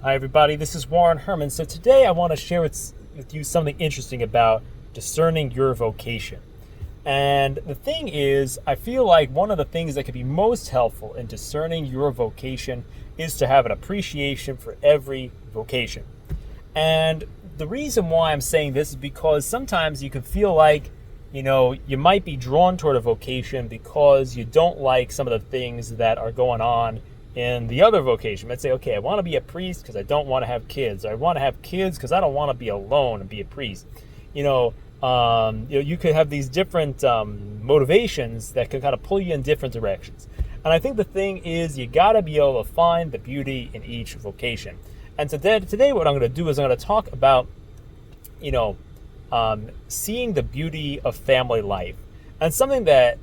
Hi, everybody. This is Warren Herman. So today I want to share with you something interesting about discerning your vocation. And the thing is, I feel like one of the things that could be most helpful in discerning your vocation is to have an appreciation for every vocation. And the reason why I'm saying this is because sometimes you can feel like, you might be drawn toward a vocation because you don't like some of the things that are going on in the other vocation. You might say, okay, I want to be a priest because I don't want to have kids. Or I want to have kids because I don't want to be alone and be a priest. You could have these different motivations that can kind of pull you in different directions. And I think the thing is, you got to be able to find the beauty in each vocation. And today what I'm going to do is I'm going to talk about, seeing the beauty of family life. And something that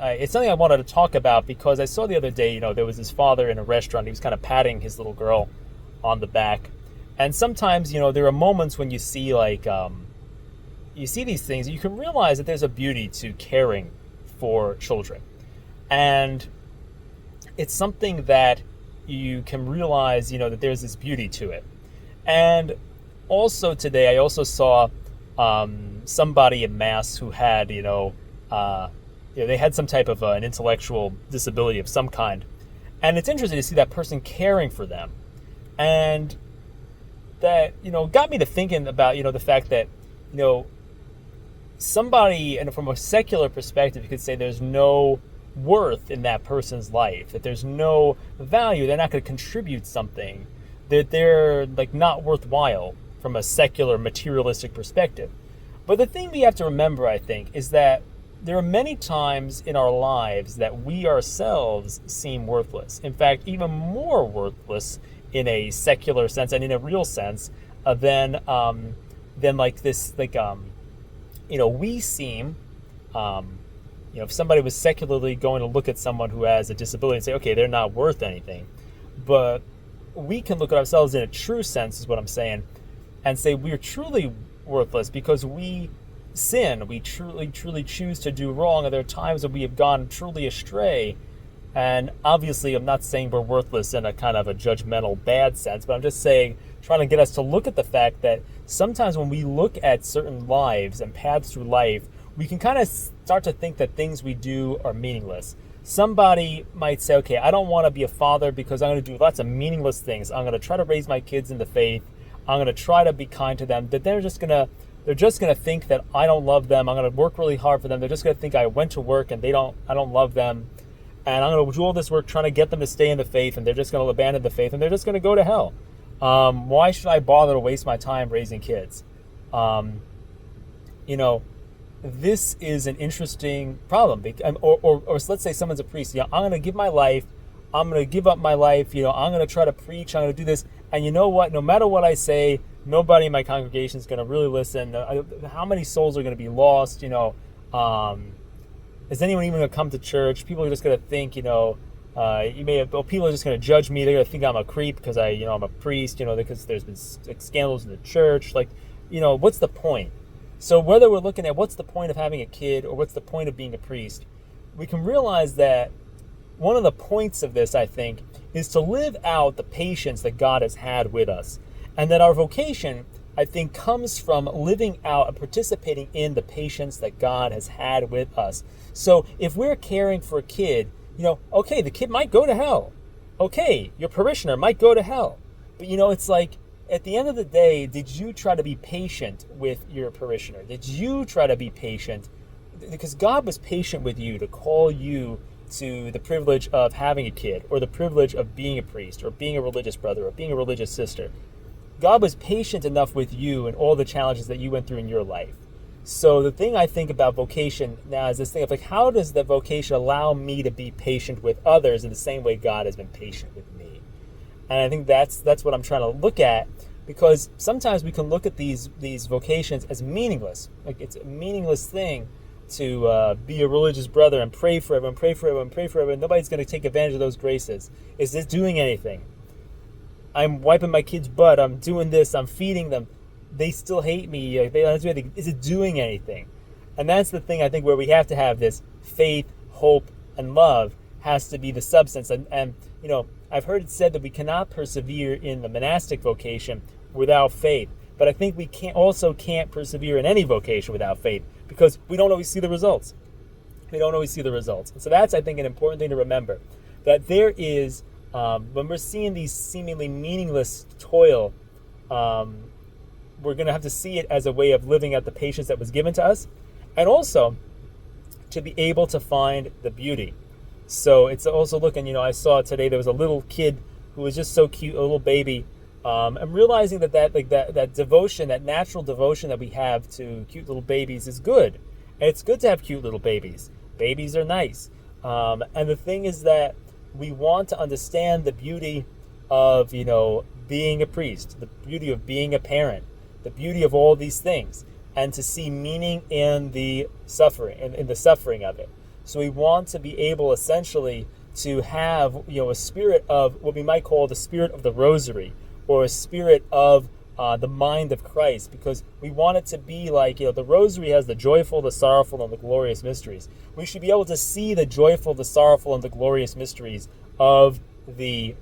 it's something I wanted to talk about because I saw the other day, there was this father in a restaurant. He was kind of patting his little girl on the back. And sometimes, there are moments when you see you see these things, you can realize that there's a beauty to caring for children. And it's something that you can realize, that there's this beauty to it. And also today, I also saw somebody in Mass who had, they had some type of an intellectual disability of some kind. And it's interesting to see that person caring for them. And that, got me to thinking about, the fact that, somebody, and from a secular perspective, you could say there's no worth in that person's life, that there's no value, they're not going to contribute something, that they're not worthwhile from a secular materialistic perspective. But the thing we have to remember, I think, is that there are many times in our lives that we ourselves seem worthless. In fact, even more worthless in a secular sense and in a real sense than we seem. If somebody was secularly going to look at someone who has a disability and say, okay, they're not worth anything, but we can look at ourselves in a true sense, is what I'm saying, and say we're truly worthless because we sin. We truly choose to do wrong, and there are times that we have gone truly astray. And obviously, I'm not saying we're worthless in a kind of a judgmental, bad sense, but I'm just saying, trying to get us to look at the fact that sometimes when we look at certain lives and paths through life, we can kind of start to think that things we do are meaningless. Somebody might say, okay, I don't want to be a father because I'm going to do lots of meaningless things. I'm going to try to raise my kids in the faith. I'm going to try to be kind to them. That they're just going to think that I don't love them. I'm going to work really hard for them. They're just going to think I went to work and I don't love them. And I'm going to do all this work trying to get them to stay in the faith, and they're just going to abandon the faith, and they're just going to go to hell. Why should I bother to waste my time raising kids? This is an interesting problem. Or let's say someone's a priest. I'm going to give my life. I'm going to give up my life. I'm going to try to preach. I'm going to do this. And you know what? No matter what I say, nobody in my congregation is going to really listen. How many souls are going to be lost? Is anyone even going to come to church? People are just going to think, people are just going to judge me. They're going to think I'm a creep because I'm a priest, because there's been scandals in the church. What's the point? So whether we're looking at what's the point of having a kid or what's the point of being a priest, we can realize that one of the points of this, I think, is to live out the patience that God has had with us. And that our vocation, I think, comes from living out and participating in the patience that God has had with us. So if we're caring for a kid, okay, the kid might go to hell. Okay, your parishioner might go to hell. But it's like, at the end of the day, did you try to be patient with your parishioner? Did you try to be patient? Because God was patient with you to call you to the privilege of having a kid, or the privilege of being a priest, or being a religious brother, or being a religious sister. God was patient enough with you and all the challenges that you went through in your life. So the thing I think about vocation now is this thing of how does the vocation allow me to be patient with others in the same way God has been patient with me? And I think that's what I'm trying to look at, because sometimes we can look at these vocations as meaningless. It's a meaningless thing to be a religious brother and pray for everyone, pray for everyone, pray for everyone. Nobody's going to take advantage of those graces. Is this doing anything? I'm wiping my kid's butt. I'm doing this. I'm feeding them. They still hate me. They don't do anything. Is it doing anything? And that's the thing, I think, where we have to have this faith, hope, and love has to be the substance. And I've heard it said that we cannot persevere in the monastic vocation without faith. But I think we can't persevere in any vocation without faith, because we don't always see the results. We don't always see the results. And so that's, I think, an important thing to remember, that there is, when we're seeing these seemingly meaningless toil, we're going to have to see it as a way of living out the patience that was given to us, and also to be able to find the beauty. So it's also looking, I saw today there was a little kid who was just so cute, a little baby. I'm realizing that devotion, that natural devotion that we have to cute little babies is good. And it's good to have cute little babies. Babies are nice. And the thing is that we want to understand the beauty of, being a priest, the beauty of being a parent, the beauty of all these things, and to see meaning in the suffering, in the suffering of it. So we want to be able essentially to have, a spirit of what we might call the spirit of the rosary, or a spirit of the mind of Christ, because we want it to be like, the rosary has the joyful, the sorrowful, and the glorious mysteries. We should be able to see the joyful, the sorrowful, and the glorious mysteries of the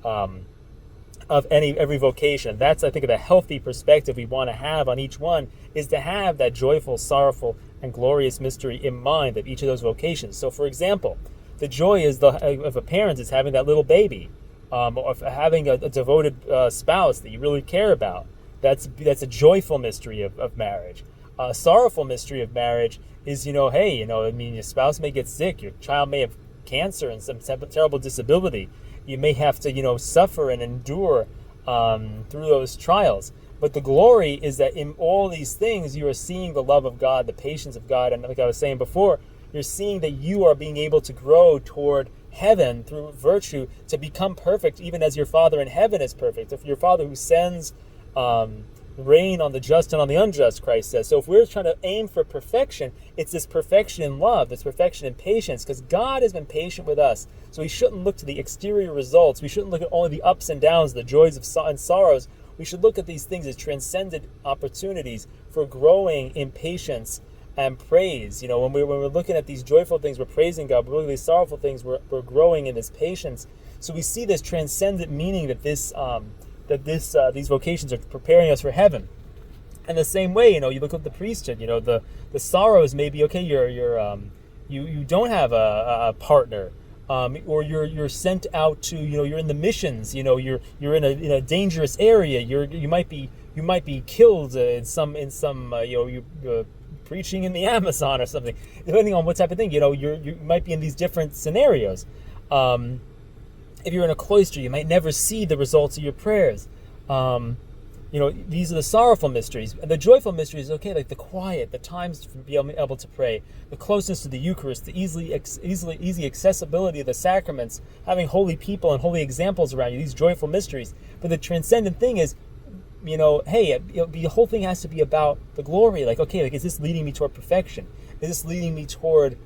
of every vocation. That's, I think, the healthy perspective we want to have on each one, is to have that joyful, sorrowful, and glorious mystery in mind of each of those vocations. So, for example, the joy of a parent is having that little baby, or having a devoted spouse that you really care about. That's a joyful mystery of marriage. A sorrowful mystery of marriage is, your spouse may get sick, your child may have cancer and some terrible disability. You may have to, suffer and endure through those trials. But the glory is that in all these things, you are seeing the love of God, the patience of God, and like I was saying before, you're seeing that you are being able to grow toward heaven through virtue, to become perfect, even as your Father in heaven is perfect. If your Father who sends rain on the just and on the unjust, Christ says. So if we're trying to aim for perfection, it's this perfection in love, this perfection in patience, because God has been patient with us. So we shouldn't look to the exterior results. We shouldn't look at only the ups and downs, the joys and sorrows. We should look at these things as transcendent opportunities for growing in patience and praise. When we're looking at these joyful things, we're praising God. But really, these sorrowful things, we're growing in this patience. So we see this transcendent meaning that these vocations are preparing us for heaven. And the same way, you look at the priesthood. The sorrows may be, okay, you don't have a partner, or you're sent out to, you're in the missions. You're in a dangerous area. You might be killed in some you're preaching in the Amazon or something. Depending on what type of thing, you might be in these different scenarios. If you're in a cloister, you might never see the results of your prayers. These are the sorrowful mysteries. And the joyful mysteries, okay, like the quiet, the times to be able to pray, the closeness to the Eucharist, the easy accessibility of the sacraments, having holy people and holy examples around you, these joyful mysteries. But the transcendent thing is, the whole thing has to be about the glory. Like, okay, is this leading me toward perfection? Is this leading me toward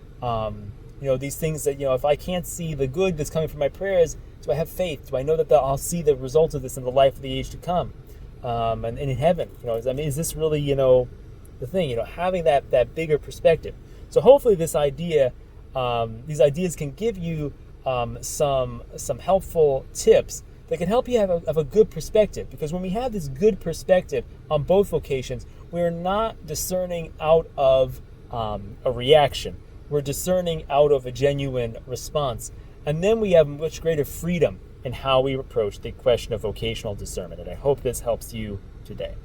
these things that, if I can't see the good that's coming from my prayers, do I have faith? Do I know that I'll see the results of this in the life of the age to come, and in heaven? Is this really, the thing? Having that bigger perspective. So hopefully these ideas can give you some helpful tips that can help you have a good perspective. Because when we have this good perspective on both vocations, we're not discerning out of a reaction. We're discerning out of a genuine response. And then we have much greater freedom in how we approach the question of vocational discernment. And I hope this helps you today.